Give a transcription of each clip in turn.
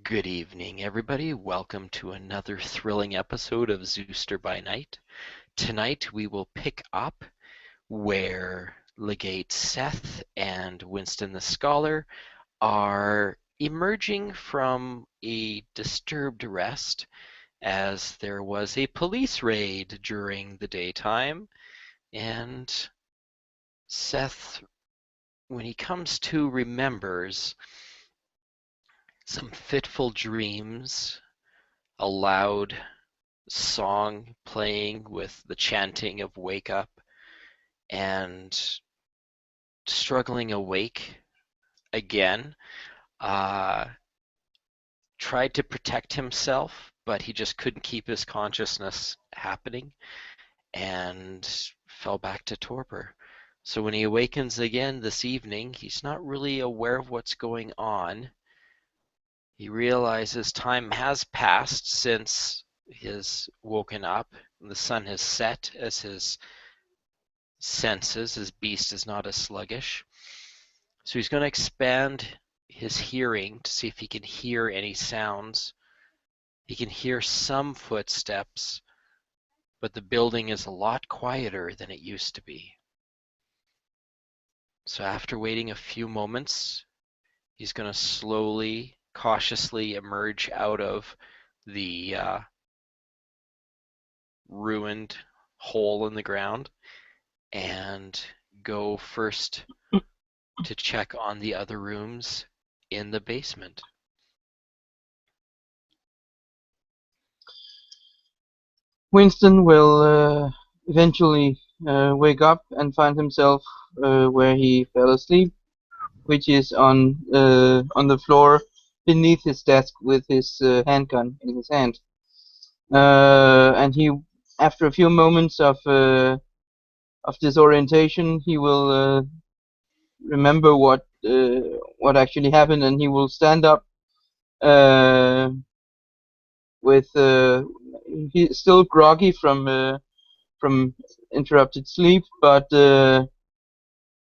Good evening, everybody. Welcome to another thrilling episode of Zooster by Night. Tonight we will pick up where Legate Seth and Winston the Scholar are emerging from a disturbed rest as there was a police raid during the daytime, and Seth, when he comes to, remembers some fitful dreams, a loud song playing with the chanting of wake up, and struggling awake again. Uh, Tried to protect himself, but he just couldn't keep his consciousness happening and fell back to torpor. So when he awakens again this evening, he's not really aware of what's going on. He realizes time has passed since he's woken up, and the sun has set as his senses. His beast is not as sluggish. So he's going to expand his hearing to see if he can hear any sounds. He can hear some footsteps, but the building is a lot quieter than it used to be. So after waiting a few moments, he's going to slowly, cautiously emerge out of the ruined hole in the ground and go first to check on the other rooms in the basement. Winston will eventually wake up and find himself where he fell asleep, which is on the floor beneath his desk with his handgun in his hand. And he, after a few moments of disorientation, he will remember what actually happened, and he will stand up with he's still groggy from interrupted sleep, but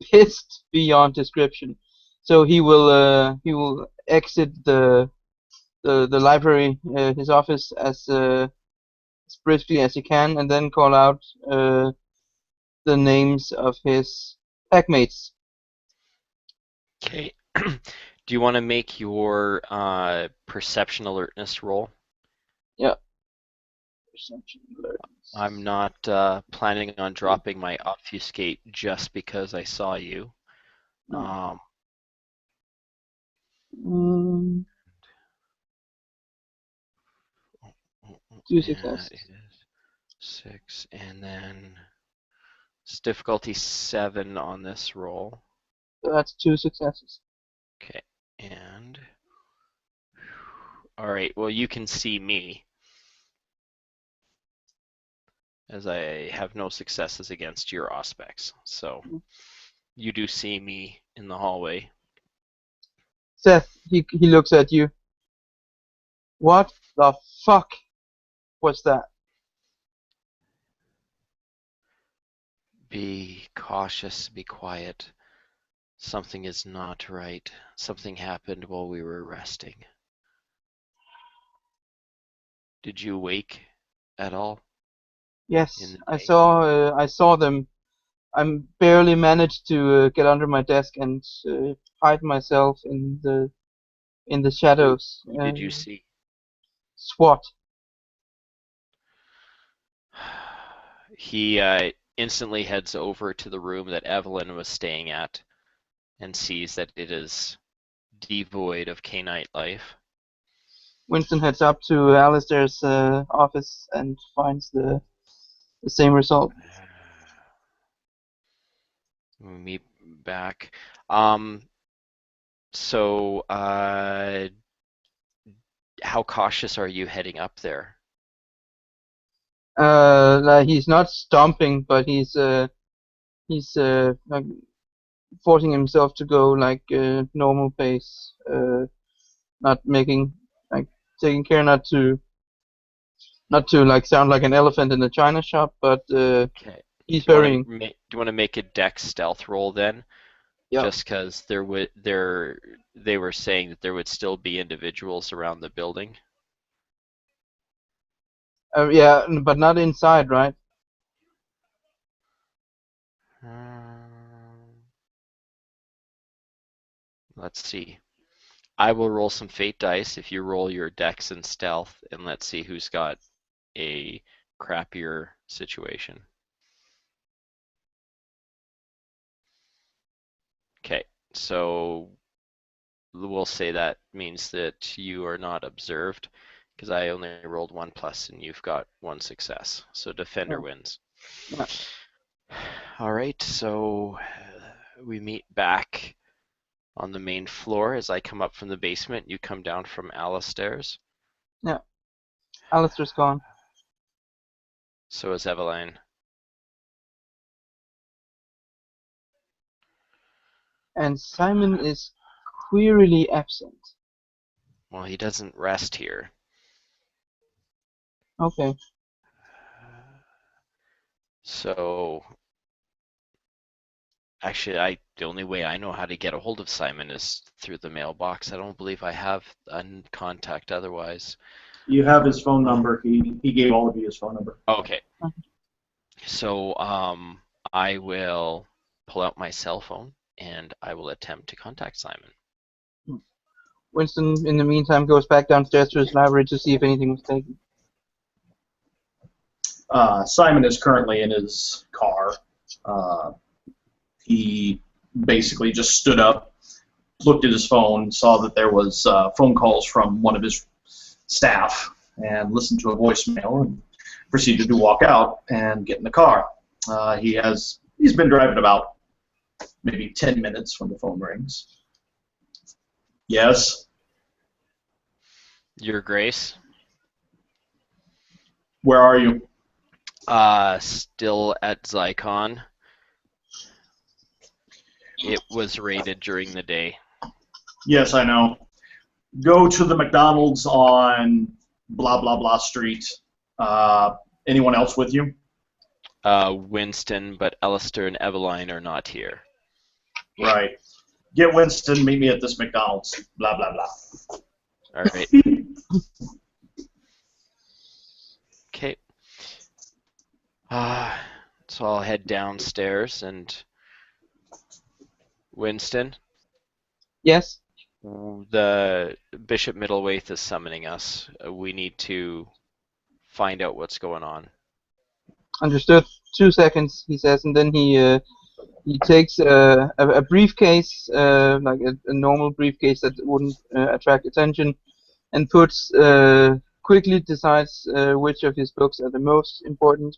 pissed beyond description. So he will exit the library, his office, as briskly as he can, and then call out the names of his packmates. Okay. Do you want to make your perception alertness roll? Yeah. Perception alertness. I'm not planning on dropping my obfuscate just because I saw you. No. 2 That successes. is 6, and then it's difficulty 7 on this roll. So that's 2 successes. Okay, and all right. Well, you can see me, as I have no successes against your aspects. So you do see me in the hallway. Seth, he looks at you. What the fuck was that? Be cautious, be quiet. Something is not right. Something happened while we were resting. Did you wake at all? Yes, I saw them. I barely managed to get under my desk and hide myself in the shadows. Who did you see? SWAT. He instantly heads over to the room that Evelyn was staying at and sees that it is devoid of canine life. Winston heads up to Alistair's office and finds the same result. Me back. So, how cautious are you heading up there? Like he's not stomping, but he's like forcing himself to go like normal pace, not making like taking care not to like sound like an elephant in a china shop, but Okay. he's Do you hurrying. want to make a dex stealth roll then? Yep. just because they were saying that there would still be individuals around the building. Yeah, but not inside, right? Um, let's see. I will roll some fate dice if you roll your dex and stealth, and let's see who's got a crappier situation. Okay, so we'll say that means that you are not observed because I only rolled 1+ and you've got 1 success. So defender Yeah. wins. Yeah. All right, so we meet back on the main floor. As I come up from the basement, you come down from Alistair's. Yeah. Alistair's gone. So is Eveline. And Simon is queerly absent. Well, he doesn't rest here. Okay. So actually, the only way I know how to get a hold of Simon is through the mailbox. I don't believe I have a contact otherwise. You have his phone number. He gave all of you his phone number. Okay, so I will pull out my cell phone and I will attempt to contact Simon. Winston, in the meantime, goes back downstairs to his library to see if anything was taken. Simon is currently in his car. He basically just stood up, looked at his phone, saw that there was phone calls from one of his staff, and listened to a voicemail and proceeded to walk out and get in the car. He's been driving about maybe 10 minutes when the phone rings. Yes. Your Grace? Where are you? Still at Zycon. It was raided during the day. Yes, I know. Go to the McDonald's on blah blah blah street. Anyone else with you? Winston, but Alistair and Eveline are not here. Right. Get Winston. Meet me at this McDonald's. Blah blah blah. All right. Okay. So I'll head downstairs and Winston, Yes? the Bishop Middlewaith is summoning us. We need to find out what's going on. Understood. 2 seconds, he says, and then he takes a briefcase, like a normal briefcase that wouldn't attract attention, and quickly decides which of his books are the most important.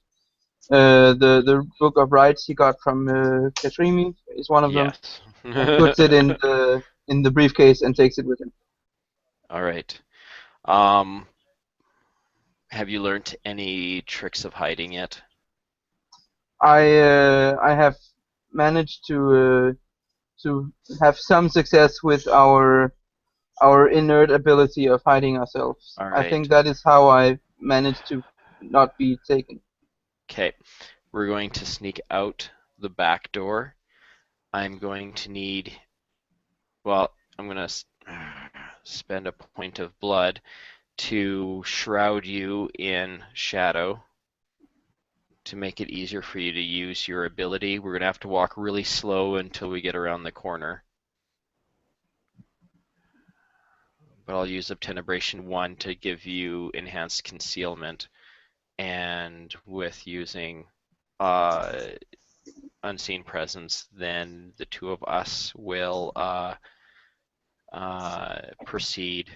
The book of rights he got from Katrimi is one of them, Yes. and puts it in the briefcase and takes it with him. All right. Have you learned any tricks of hiding yet? I have managed to have some success with our inert ability of hiding ourselves. All I think right. that is how I managed to not be taken. Okay. We're going to sneak out the back door. I'm going to need, well, I'm going to spend a point of blood to shroud you in shadow to make it easier for you to use your ability. We're going to have to walk really slow until we get around the corner. But I'll use Obtenebration 1 to give you enhanced concealment, and with using Unseen Presence, then the two of us will proceed.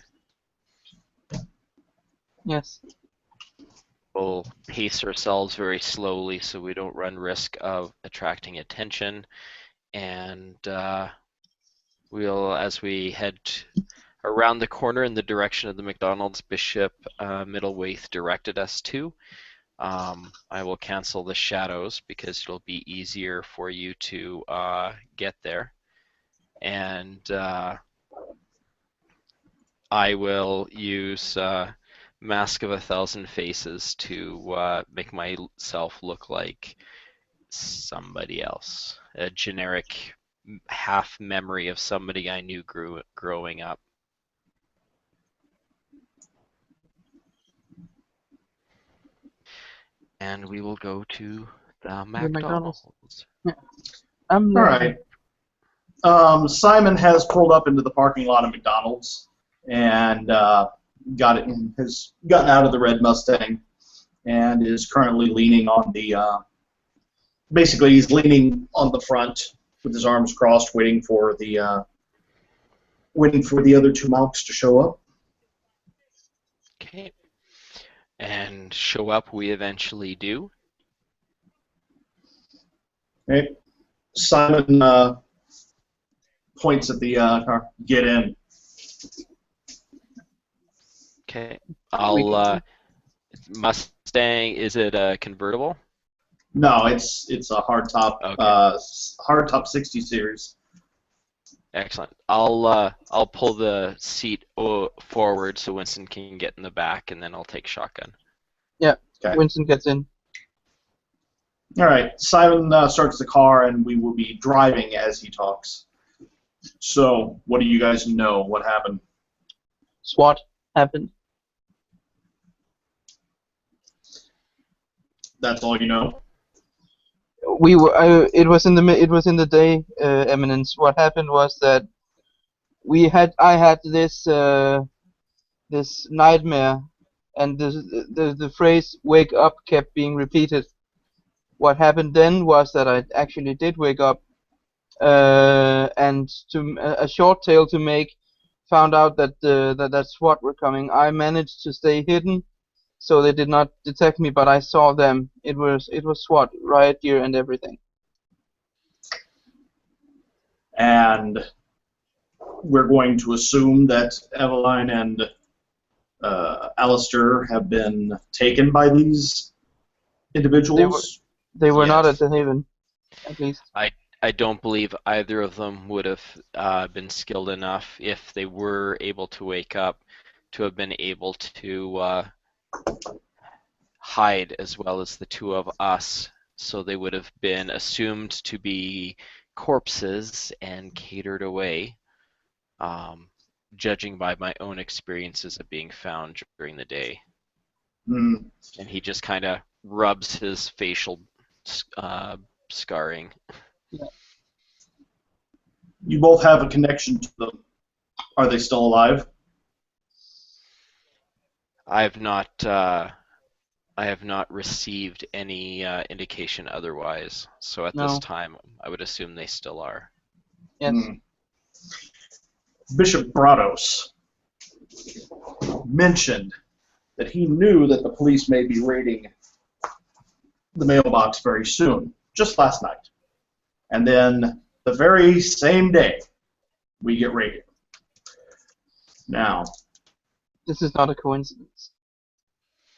Yes. We'll pace ourselves very slowly so we don't run risk of attracting attention, and we'll, as we head around the corner in the direction of the McDonald's Bishop Middlewaith directed us to, I will cancel the shadows because it'll be easier for you to get there, and I will use Mask of 1,000 Faces to make myself look like somebody else, a generic half memory of somebody I knew growing up. And we will go to the The McDonald's. McDonald's. Yeah. I'm All right. Simon has pulled up into the parking lot of McDonald's and has gotten out of the red Mustang and is currently leaning on the. Basically, he's leaning on the front with his arms crossed, waiting for the other two Malks to show up. Okay. And show up we eventually do. Okay. Simon points at the car. Get in. Okay. I'll Mustang, is it a convertible? No, it's a hardtop, Okay. hardtop 60 series. Excellent. I'll pull the seat forward so Winston can get in the back, and then I'll take shotgun. Yeah. Okay. Winston gets in. All right. Simon starts the car, and we will be driving as he talks. So, what do you guys know? What happened? SWAT happened. That's all you know. We were. It was in the day, Eminence. What happened was that I had this this nightmare, and the phrase "wake up" kept being repeated. What happened then was that I actually did wake up, and a short tale to make, found out that that SWAT were coming. I managed to stay hidden, so they did not detect me, but I saw them. It was SWAT, riot gear and everything. And we're going to assume that Eveline and Alistair have been taken by these individuals. They were not Yes. at the Haven, at least. I don't believe either of them would have been skilled enough if they were able to wake up to have been able to hide as well as the two of us. So they would have been assumed to be corpses and catered away, judging by my own experiences of being found during the day. Hmm. And he just kind of rubs his facial scarring. Yeah. You both have a connection to them. Are they still alive? I have not received any indication otherwise. So at this No. time, I would assume they still are. Yes. Hmm. Bishop Brados mentioned that he knew that the police may be raiding the mailbox very soon, just last night. And then the very same day, we get raided. Now, This is not a coincidence.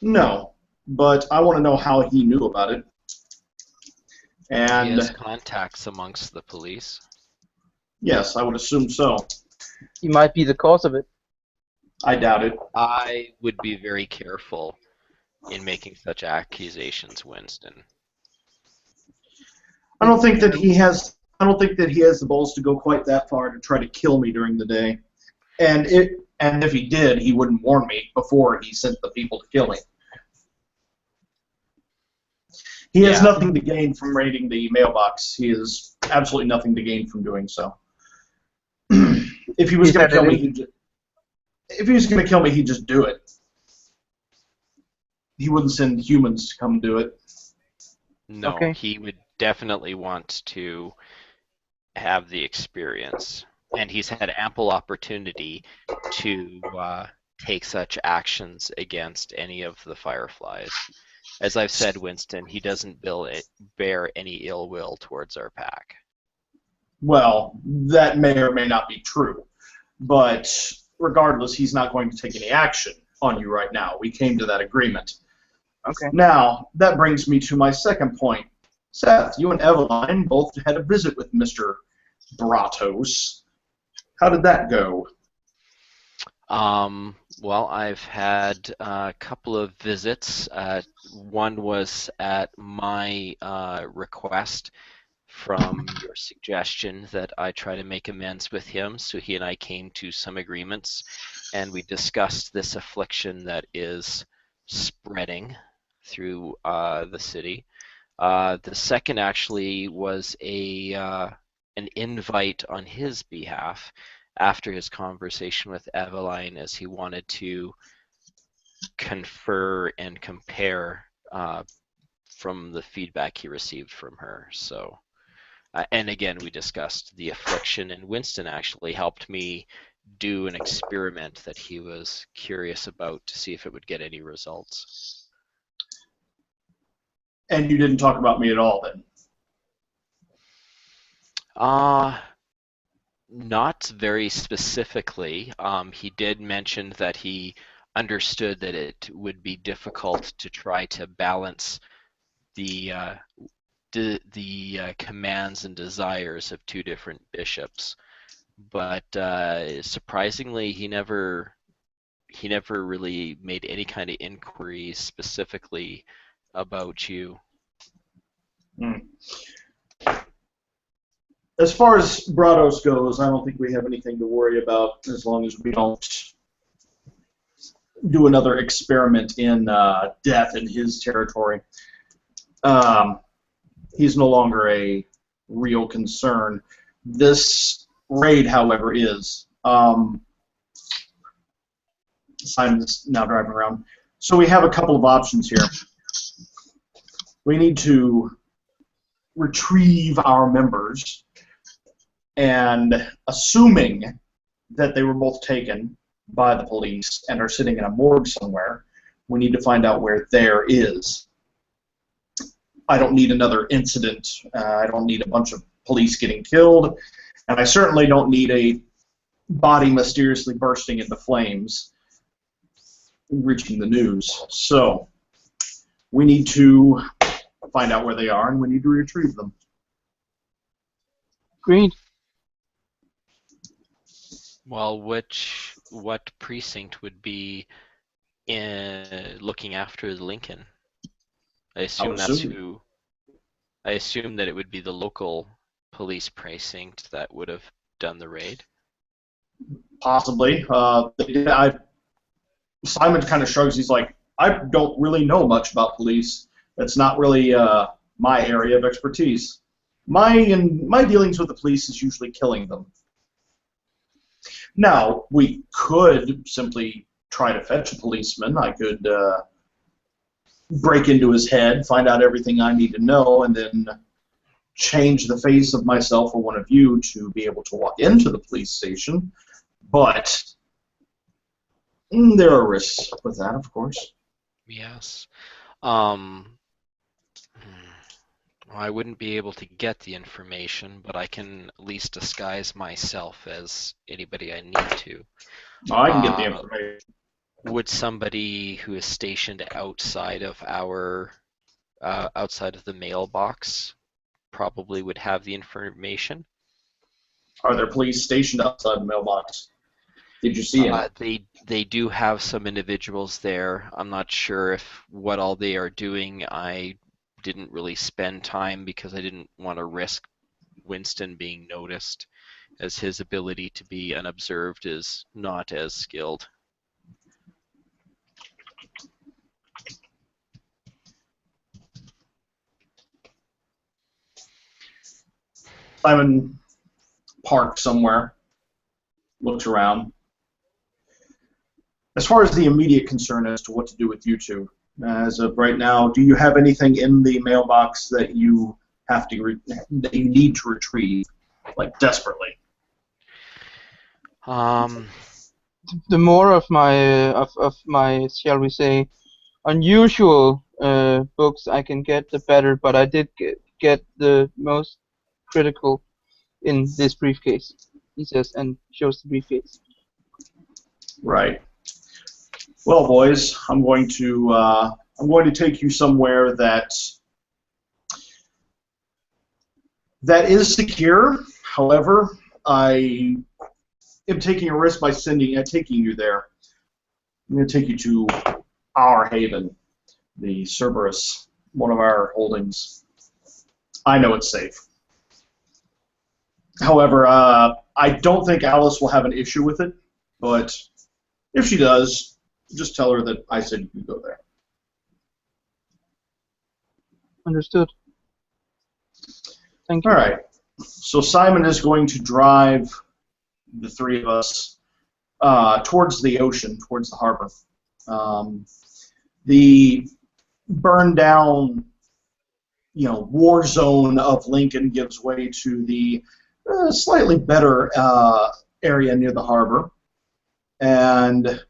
no, but I want to know how he knew about it. He And has contacts amongst the police. yes, I would assume so. He might be the cause of it. I doubt it. I would be very careful in making such accusations, Winston. I don't think that he has the balls to go quite that far to try to kill me during the day. And if he did, he wouldn't warn me before he sent the people to kill me. He has Yeah. nothing to gain from raiding the mailbox. He has absolutely nothing to gain from doing so. If he was going to kill me, he'd just do it. He wouldn't send humans to come do it. No, Okay. he would definitely want to have the experience. And he's had ample opportunity to take such actions against any of the Fireflies. As I've said, Winston, he doesn't bear any ill will towards our pack. Well, that may or may not be true. But regardless, he's not going to take any action on you right now. We came to that agreement. Okay. Now, that brings me to my second point. Seth, you and Eveline both had a visit with Mr. Bratos. How did that go? Well, I've had a couple of visits. One was at my request from your suggestion that I try to make amends with him. So he and I came to some agreements, and we discussed this affliction that is spreading through the city. The second actually was an invite on his behalf after his conversation with Eveline, as he wanted to confer and compare from the feedback he received from her. So, and again, we discussed the affliction, and Winston actually helped me do an experiment that he was curious about to see if it would get any results. And you didn't talk about me at all then? Not very specifically. He did mention that he understood that it would be difficult to try to balance the commands and desires of two different bishops, but surprisingly, he never really made any kind of inquiries specifically about you. As far as Brados goes, I don't think we have anything to worry about as long as we don't do another experiment in death in his territory. He's no longer a real concern. This raid, however, is. Simon's now driving around. So we have a couple of options here. We need to retrieve our members, and assuming that they were both taken by the police and are sitting in a morgue somewhere, we need to find out where there is. I don't need another incident. I don't need a bunch of police getting killed, and I certainly don't need a body mysteriously bursting into flames reaching the news. So we need to find out where they are, and we need to retrieve them. Agreed. Well, what precinct would be looking after Lincoln? I assume that it would be the local police precinct that would have done the raid. Possibly. Simon kind of shrugs. He's like, I don't really know much about police. That's not really my area of expertise. My dealings with the police is usually killing them. Now, we could simply try to fetch a policeman. I could break into his head, find out everything I need to know, and then change the face of myself or one of you to be able to walk into the police station. But there are risks with that, of course. Yes. I wouldn't be able to get the information, but I can at least disguise myself as anybody I need to. Oh, I can get the information. Would somebody who is stationed outside of outside of the mailbox probably would have the information? Are there police stationed outside the mailbox? Did you see it? They do have some individuals there. I'm not sure what all they are doing. I didn't really spend time because I didn't want to risk Winston being noticed, as his ability to be unobserved is not as skilled. Simon parks somewhere, looks around. As far as the immediate concern as to what to do with you two, as of right now, do you have anything in the mailbox that you have to that you need to retrieve, like desperately? The more of my shall we say unusual books I can get, the better. But I did get the most critical in this briefcase, he says, and shows the briefcase. Right. Well, boys, I'm going to take you somewhere that is secure. However, I am taking a risk by taking you there. I'm going to take you to our haven, the Cerberus, one of our holdings. I know it's safe. However, I don't think Alice will have an issue with it, but if she does, just tell her that I said you could go there. Understood. Thank you. All right. So Simon is going to drive the three of us towards the ocean, towards the harbor. The burned down, war zone of Lincoln gives way to the slightly better area near the harbor, and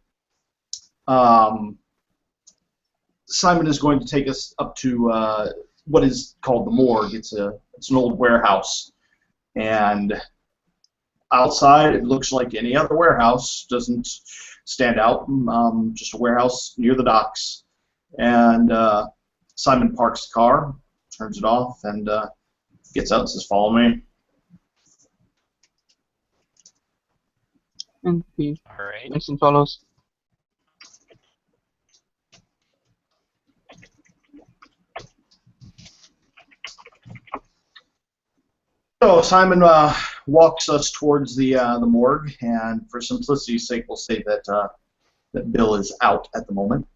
Simon is going to take us up to what is called the morgue. It's an old warehouse, and outside it looks like any other warehouse. Doesn't stand out. Just a warehouse near the docks, and Simon parks the car, turns it off, and gets out and says, "Follow me." And he All right. Winston follows. So Simon walks us towards the morgue, and for simplicity's sake, we'll say that Bill is out at the moment.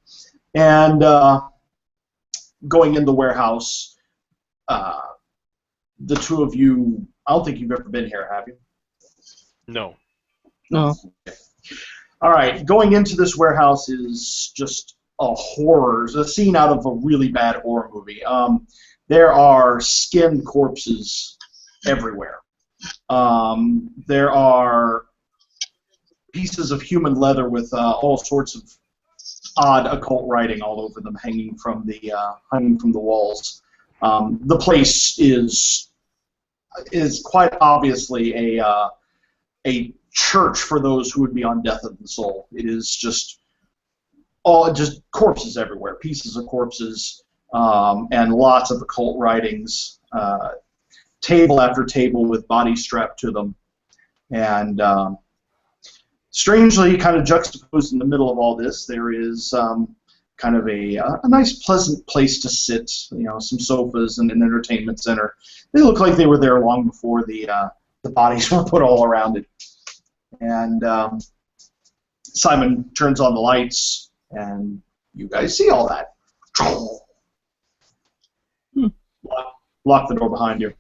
And going in the warehouse, the two of you, I don't think you've ever been here, have you? No. No. All right, going into this warehouse is just a horror. It's a scene out of a really bad horror movie. There are skinned corpses everywhere. There are pieces of human leather with all sorts of odd occult writing all over them, hanging from the walls. The place is quite obviously a church for those who would be on death of the soul. It is just corpses everywhere, pieces of corpses, and lots of occult writings. Table after table with bodies strapped to them, and strangely, kind of juxtaposed in the middle of all this, there is kind of a nice, pleasant place to sit. Some sofas and an entertainment center. They look like they were there long before the bodies were put all around it. And Simon turns on the lights, and you guys see all that. Lock the door behind you.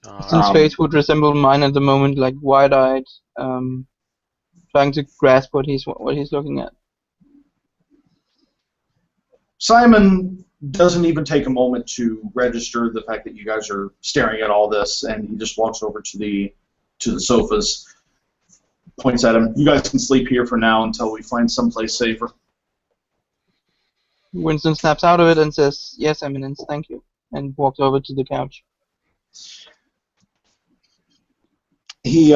Winston's face would resemble mine at the moment, like wide-eyed, trying to grasp what he's looking at. Simon doesn't even take a moment to register the fact that you guys are staring at all this, and he just walks over to the sofas, points at him. You guys can sleep here for now until we find someplace safer. Winston snaps out of it and says, "Yes, Eminence, thank you," and walks over to the couch. He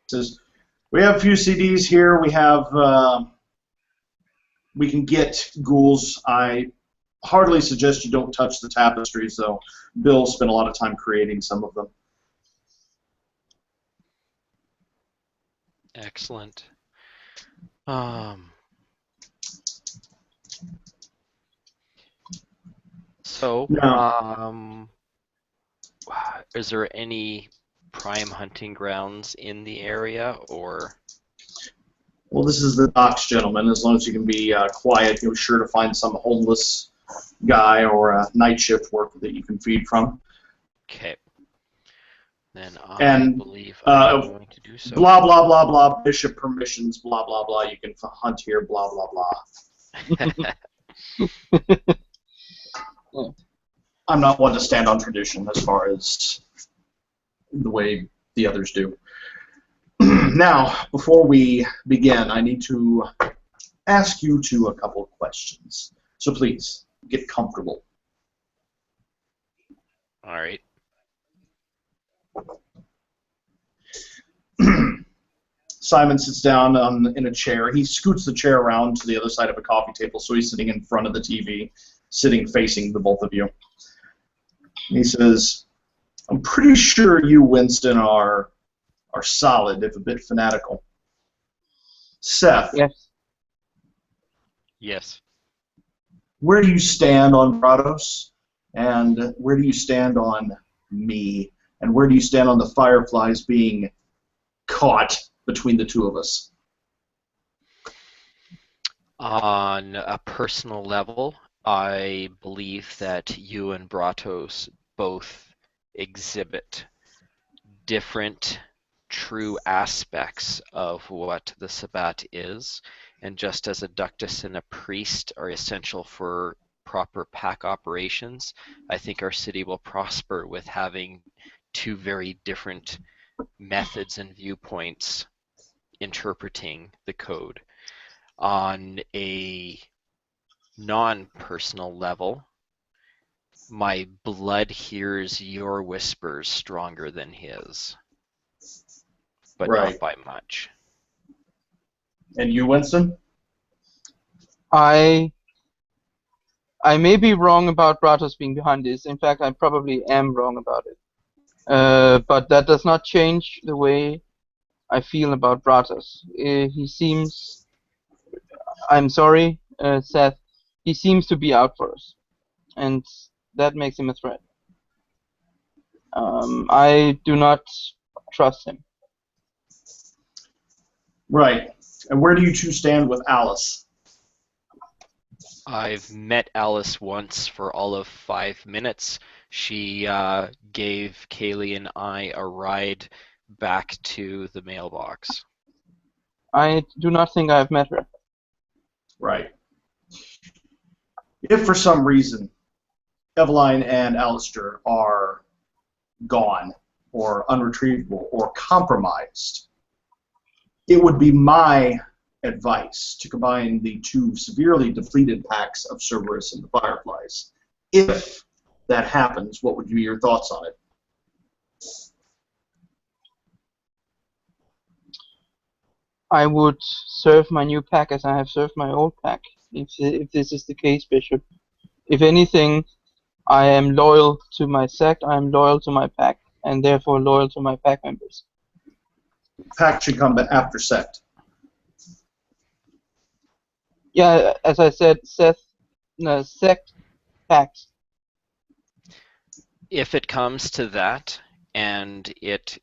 says, "We have a few CDs here. We can get ghouls. I hardly suggest you don't touch the tapestries, though. Bill spent a lot of time creating some of them." Excellent. So, is there any prime hunting grounds in the area, or? Well, this is the docks, gentlemen. As long as you can be quiet, you're sure to find some homeless guy or a night shift worker that you can feed from. Okay. Then I believe I'm going to do so. Blah, blah, blah, blah, bishop permissions, blah, blah, blah. You can hunt here, blah, blah, blah. I'm not one to stand on tradition as far as the way the others do. Now, before we begin, I need to ask you a couple of questions. So please, get comfortable. All right. Simon sits down in a chair. He scoots the chair around to the other side of a coffee table, so he's sitting in front of the TV, sitting facing the both of you. And he says, "I'm pretty sure you, Winston, are solid, if a bit fanatical. Seth." Yes. Yes. where do you stand on Prados? And where do you stand on me? And where do you stand on the Fireflies being caught between the two of us? On a personal level, I believe that you and Bratos both exhibit different true aspects of what the Sabbat is, and just as a ductus and a priest are essential for proper pack operations, I think our city will prosper with having two very different methods and viewpoints interpreting the code. On a non-personal level, my blood hears your whispers stronger than his, but Right. not by much. And you, Winston? I may be wrong about Bratos being behind this. In fact, I probably am wrong about it. But that does not change the way I feel about Bratos. He seems... I'm sorry, Seth. He seems to be out for us. And that makes him a threat. I do not trust him. Right. And where do you two stand with Alice? I've met Alice once for all of 5 minutes. She gave Kaylee and I a ride back to the mailbox. I do not think I have met her. Right. If for some reason Eveline and Alistair are gone or unretrievable or compromised, it would be my advice to combine the two severely depleted packs of Cerberus and the Fireflies. If that happens, what would be your thoughts on it? I would serve my new pack as I have served my old pack, if this is the case, Bishop. If anything, I am loyal to my sect, I am loyal to my pack, and therefore loyal to my pack members. Pack should come after sect. Yeah, as I said, sect, packs. If it comes to that, and it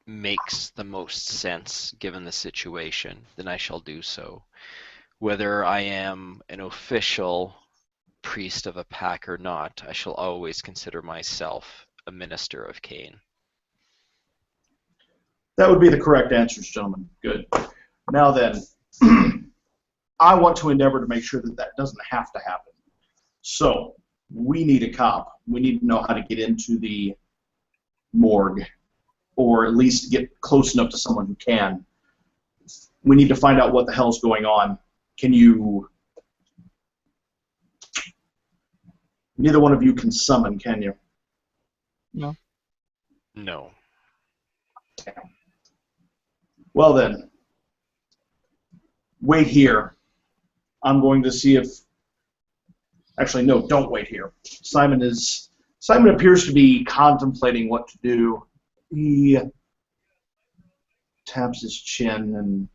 makes the most sense given the situation, then I shall do so. Whether I am an official priest of a pack or not, I shall always consider myself a minister of Cain. That would be the correct answers, gentlemen. Good. Now then, I want to endeavor to make sure that that doesn't have to happen. So, we need a cop. We need to know how to get into the morgue, or at least get close enough to someone who can. We need to find out what the hell's going on. Can you... Neither one of you can summon, can you? No. No. Well then, wait here. I'm going to see if... Actually, no, don't wait here. Simon appears to be contemplating what to do. He taps his chin and...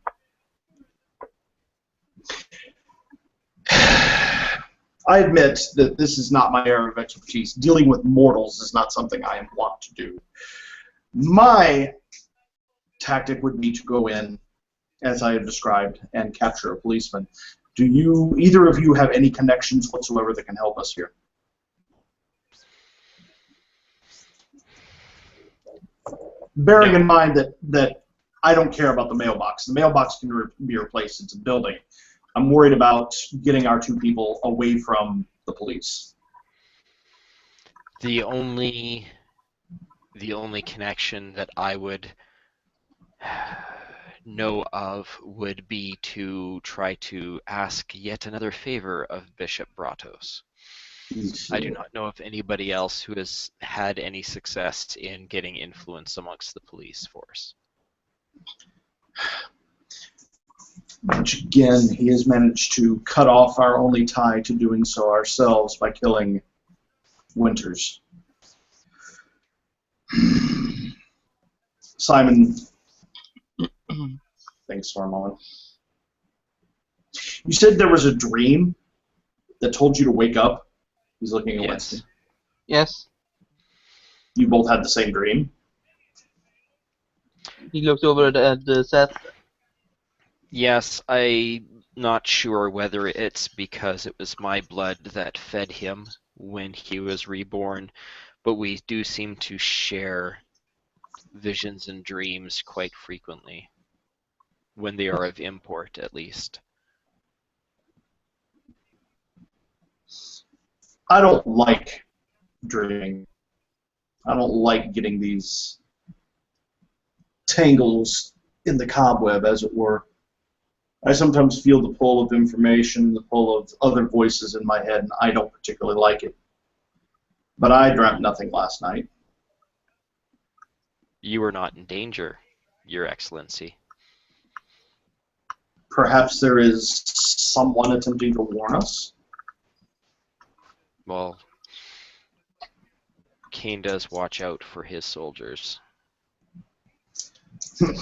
I admit that this is not my area of expertise. Dealing with mortals is not something I am wont to do. My tactic would be to go in, as I have described, and capture a policeman. Do either of you have any connections whatsoever that can help us here? Bearing in mind that I don't care about the mailbox. The mailbox can be replaced. It's a building. I'm worried about getting our two people away from the police. The only connection that I would know of would be to try to ask yet another favor of Bishop Bratos. I do not know of anybody else who has had any success in getting influence amongst the police force. Which again, he has managed to cut off our only tie to doing so ourselves by killing Winters. Simon thinks for a moment. You said there was a dream that told you to wake up. He's looking at Yes. Winston. Yes. You both had the same dream. He looked over at Seth. Yes, I'm not sure whether it's because it was my blood that fed him when he was reborn, but we do seem to share visions and dreams quite frequently, when they are of import, at least. I don't like dreaming. I don't like getting these tangles in the cobweb, as it were. I sometimes feel the pull of information, the pull of other voices in my head, and I don't particularly like it. But I dreamt nothing last night. You are not in danger, Your Excellency. Perhaps there is someone attempting to warn us? Well, Cain does watch out for his soldiers.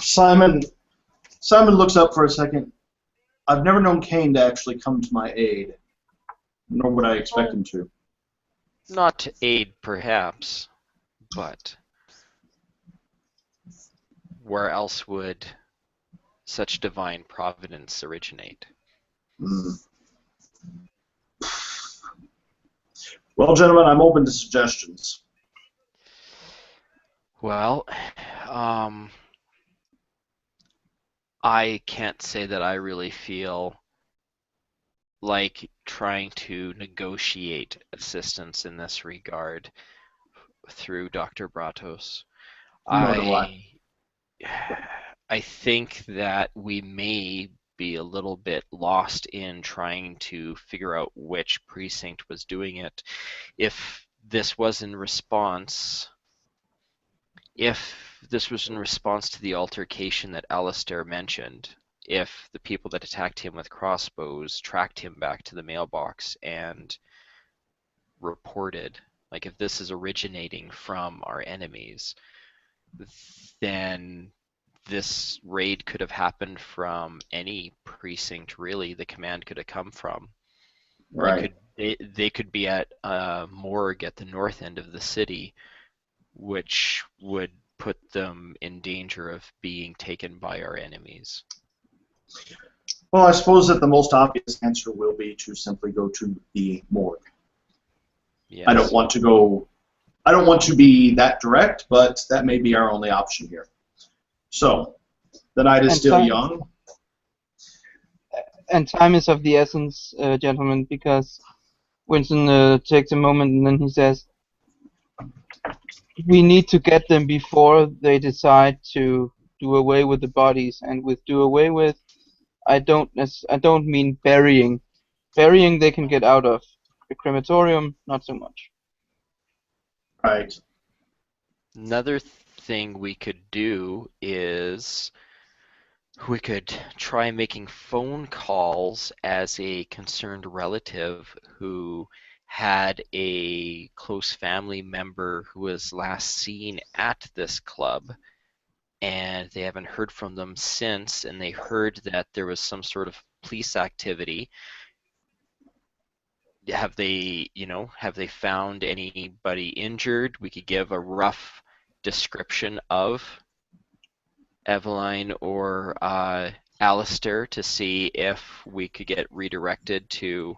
Simon looks up for a second. I've never known Cain to actually come to my aid, nor would I expect him to. Not to aid, perhaps, but where else would such divine providence originate? Well, gentlemen, I'm open to suggestions. Well, I can't say that I really feel like trying to negotiate assistance in this regard through Dr. Bratos. Nor do I. I think that we may be a little bit lost in trying to figure out which precinct was doing it. If this was in response to the altercation that Alistair mentioned, if the people that attacked him with crossbows tracked him back to the mailbox and reported, like if this is originating from our enemies, then this raid could have happened from any precinct, really, the command could have come from. Right. They could be at a morgue at the north end of the city, which would put them in danger of being taken by our enemies. Well, I suppose that the most obvious answer will be to simply go to the morgue. Yes. I don't want to be that direct, but that may be our only option here. So, the night is And still time- young. And time is of the essence, gentlemen, because Winston takes a moment and then he says, we need to get them before they decide to do away with the bodies. And with do away with, I don't mean burying. Burying they can get out of. The crematorium, not so much. Right. Another thing we could do is we could try making phone calls as a concerned relative who had a close family member who was last seen at this club, and they haven't heard from them since, and they heard that there was some sort of police activity. Have they found anybody injured? We could give a rough description of Eveline or Alistair to see if we could get redirected to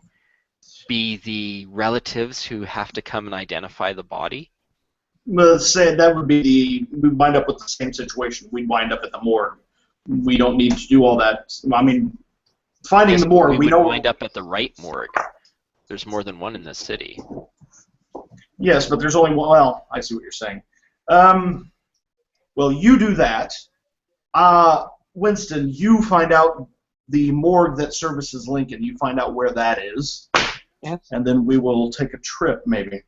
be the relatives who have to come and identify the body. Well, say that would be we wind up with the same situation. We'd wind up at the morgue. We don't need to do all that. I mean, finding the morgue, we would know. Wind up at the right morgue. There's more than one in this city. Yes, but there's only one. Well, I see what you're saying. Well, you do that. Winston, you find out the morgue that services Lincoln. You find out where that is. Yes. And then we will take a trip, maybe.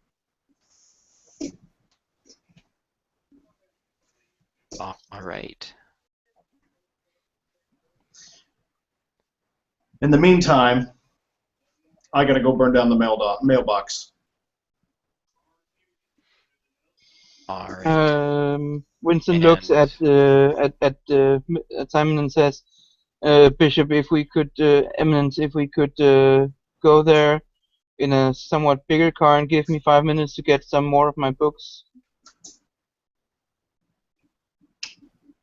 All right. In the meantime, I gotta go burn down the mailbox. All right. Winston looks at Simon and says, Bishop, if we could, Eminence, if we could go there in a somewhat bigger car and give me 5 minutes to get some more of my books.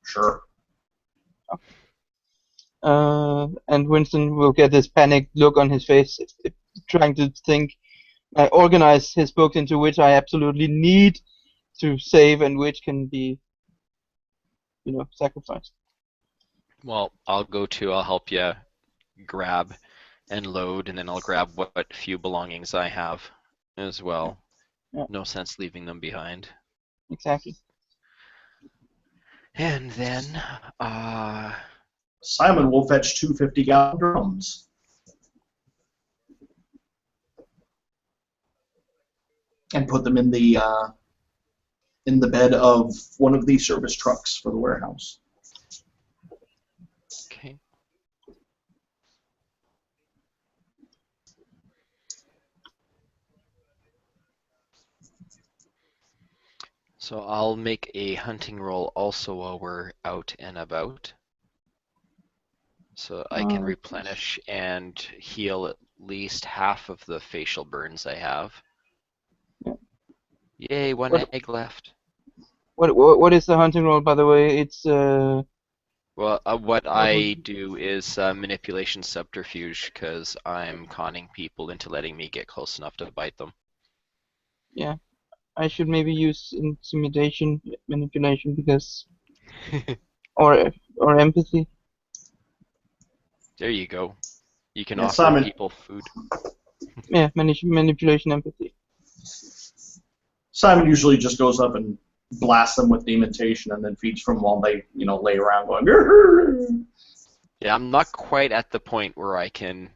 Sure. And Winston will get this panicked look on his face, trying to think, organize his books into which I absolutely need to save and which can be, sacrificed. Well, I'll help you grab and load, and then I'll grab what few belongings I have as well. Yeah. No sense leaving them behind. Exactly. And then, Simon will fetch 2 50-gallon drums. And put them in the bed of one of the service trucks for the warehouse. okay. So I'll make a hunting roll also while we're out and about. So I can replenish and heal at least half of the facial burns I have. Yeah. Yay, one egg left. What is the hunting roll, by the way? It's Well, what I do is manipulation subterfuge, because I'm conning people into letting me get close enough to bite them. Yeah, I should maybe use intimidation, manipulation, because or empathy. There you go. You can Yeah, offer Simon. people food. Yeah, manipulation, empathy. Simon usually just goes up and blasts them with dementation and then feeds from while they, lay around going. Grr. Yeah, I'm not quite at the point where I can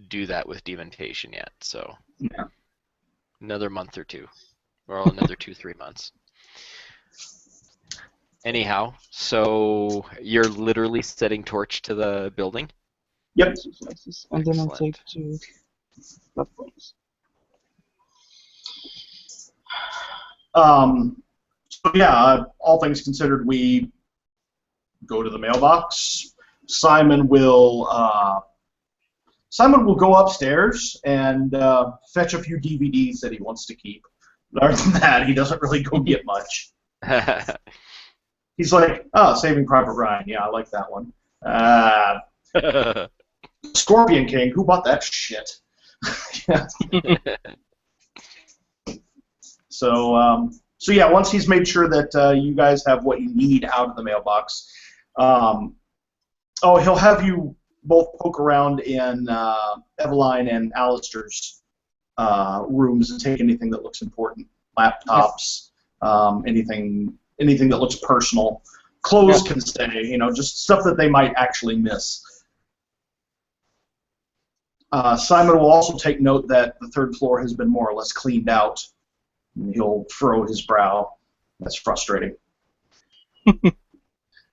do that with dementation yet, so Yeah. another month or two, or another 2-3 months. Anyhow, so you're literally setting torch to the building? Yep. And then I'll take 2 blood points. So yeah, all things considered, we go to the mailbox. Simon will go upstairs and fetch a few DVDs that he wants to keep. But other than that, he doesn't really go get much. He's like, Saving Private Ryan. Yeah, I like that one. Scorpion King. Who bought that shit? Yeah. So yeah, once he's made sure that you guys have what you need out of the mailbox, he'll have you both poke around in Eveline and Alistair's rooms and take anything that looks important. Laptops, anything that looks personal. Clothes can stay, just stuff that they might actually miss. Simon will also take note that the third floor has been more or less cleaned out. And he'll furrow his brow. That's frustrating.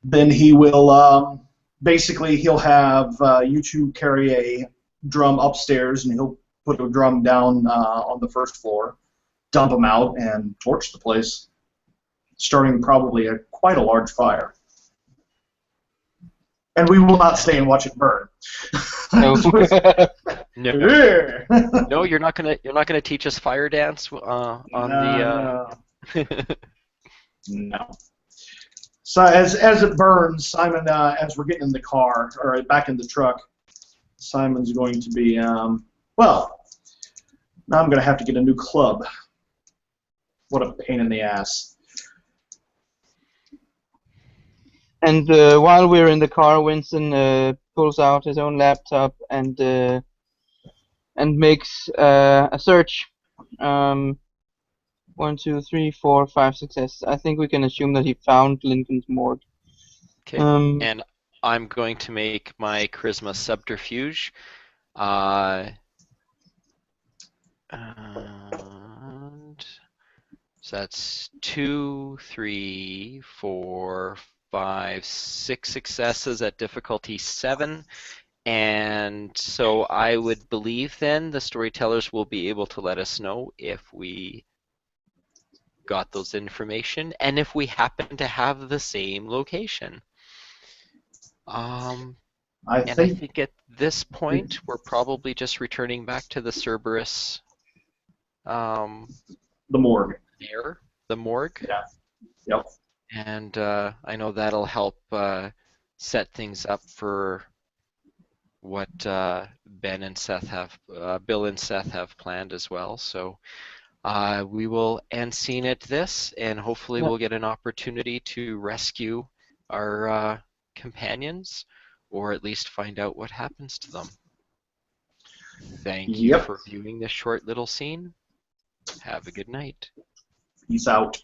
Then he will, he'll have you two carry a drum upstairs, and he'll put a drum down on the first floor, dump them out, and torch the place, starting probably quite a large fire. And we will not stay and watch it burn. No. No, you're not gonna teach us fire dance on the. No. So as it burns, Simon, as we're getting in the car or back in the truck, Simon's going to be now I'm going to have to get a new club. What a pain in the ass. And while we're in the car, Winston pulls out his own laptop and makes a search. 1, 2, 3, 4, 5 successes. I think we can assume that he found Lincoln's morgue. Okay. And I'm going to make my charisma subterfuge. And so that's 2, 3, 4, 5, 6 successes at difficulty 7. And so I would believe then the storytellers will be able to let us know if we got those information and if we happen to have the same location. I And I think think at this point, we're probably just returning back to the Cerberus the morgue. there, the morgue. Yeah. Yep. And I know that'll help set things up for what Bill and Seth have planned as well. So we will end scene at this, and hopefully Yeah. we'll get an opportunity to rescue our companions, or at least find out what happens to them. Thank you Yep. for viewing this short little scene. Have a good night. Peace out.